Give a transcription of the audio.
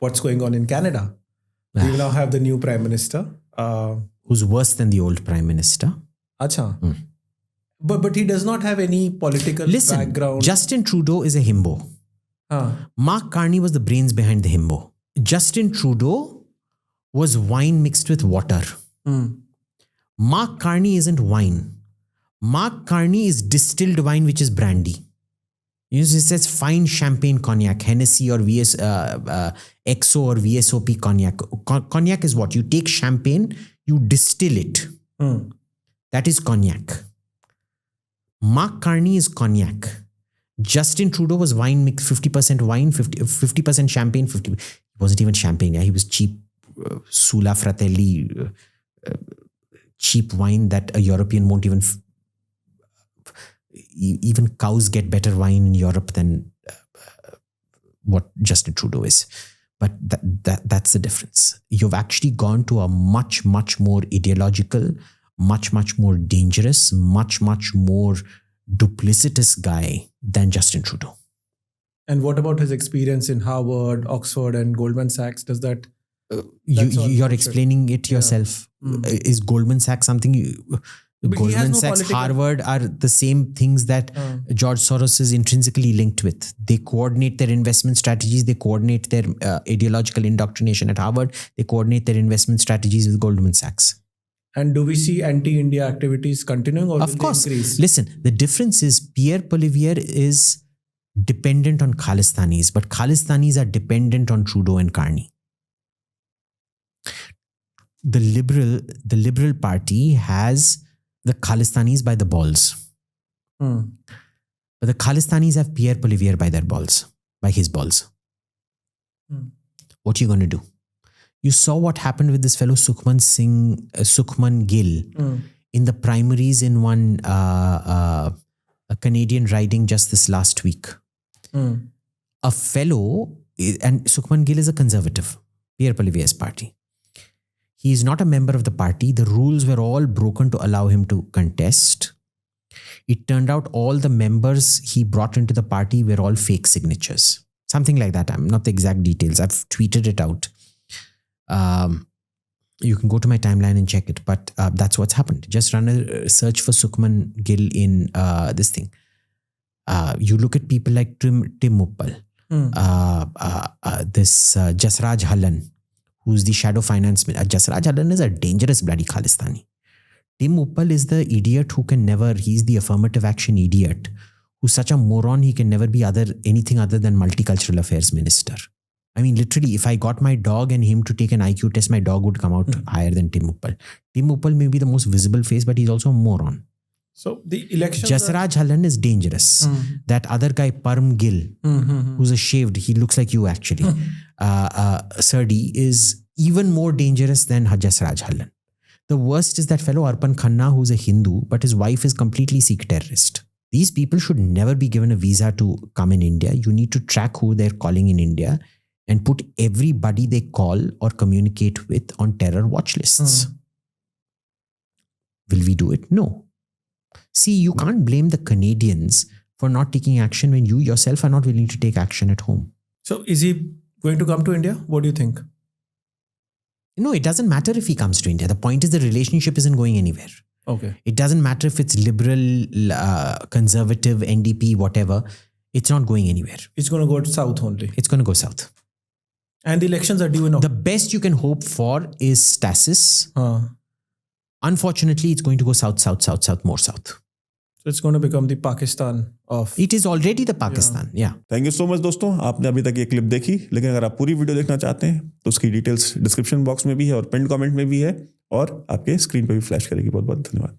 what's going on in Canada. We now have the new Prime Minister. Who's worse than the old Prime Minister. Acha. But he does not have any political background. Justin Trudeau is a himbo. Mark Carney was the brains behind the himbo. Justin Trudeau was wine mixed with water. Mark Carney isn't wine. Mark Carney is distilled wine, which is brandy. You know, it says fine champagne cognac, Hennessy or XO or VSOP cognac. Cognac is what? You take champagne, you distill it. That is cognac. Mark Carney is cognac. Justin Trudeau was wine mix, 50% wine, 50% champagne, 50%. It wasn't even champagne. Yeah, he was cheap, Sula Fratelli, cheap wine that a European won't even. Even cows get better wine in Europe than what Justin Trudeau is. But that's the difference. You've actually gone to a much, much more ideological, much, much more dangerous, much, much more duplicitous guy than Justin Trudeau. And what about his experience in Harvard, Oxford, and Goldman Sachs? Does that... You're explaining it yourself. Is Goldman Sachs something... Goldman Sachs, Harvard are the same things that George Soros is intrinsically linked with. They coordinate their investment strategies. They coordinate their ideological indoctrination at Harvard. They coordinate their investment strategies with Goldman Sachs. And do we see anti-India activities continuing or of course. Increase? Listen, the difference is Pierre Poilievre is dependent on Khalistanis, but Khalistanis are dependent on Trudeau and Carney. The Liberal Party has the Khalistanis by the balls. But the Khalistanis have Pierre Poilievre by their balls, by his balls. What are you going to do? You saw what happened with this fellow Sukhman Gill in the primaries in one a Canadian riding just this last week. A fellow, and Sukhman Gill is a conservative, Pierre Poilievre's party. He is not a member of the party. The rules were all broken to allow him to contest. It turned out all the members he brought into the party were all fake signatures. Something like that. I'm not the exact details. I've tweeted it out. You can go to my timeline and check it. But that's what's happened. Just run a search for Sukhman Gill in this thing. You look at people like Tim Uppal. This Jasraj Hallan, who's the shadow finance minister. Jasraj Hallan is a dangerous bloody Khalistani. Tim Uppal is the idiot who can never, he's the affirmative action idiot, who's such a moron he can never be anything other than multicultural affairs minister. I mean, literally, if I got my dog and him to take an IQ test, my dog would come out higher than Tim Uppal. Tim Uppal may be the most visible face, but he's also a moron. So the elections... Jasraj Hallan is dangerous. That other guy, Parm Gill, who's a shaved, he looks like you actually. Sardi is even more dangerous than Jasraj Hallan. The worst is that fellow Arpan Khanna, who's a Hindu, but his wife is completely Sikh terrorist. These people should never be given a visa to come in India. You need to track who they're calling in India and put everybody they call or communicate with on terror watch lists. Will we do it? No. See, you can't blame the Canadians for not taking action when you yourself are not willing to take action at home. So is he going to come to India? What do you think? No, it doesn't matter if he comes to India. The point is the relationship isn't going anywhere. Okay. It doesn't matter if it's liberal, conservative, NDP, whatever. It's not going anywhere. It's going to go south only. It's going to go south. And the elections are due in October. The best you can hope for is stasis. Unfortunately, it's going to go south, more south. So it's going to become the Pakistan of... It is already the Pakistan, yeah. Thank you so much दोस्तों, आपने अभी तक ये clip देखी, लेकिन अगर आप पूरी वीडियो देखना चाहते हैं तो उसकी डिटेल्स डिस्क्रिप्शन बॉक्स में भी है और पिन कमेंट में भी है और आपके स्क्रीन पे भी फ्लैश करेगी। बहुत बहुत धन्यवाद।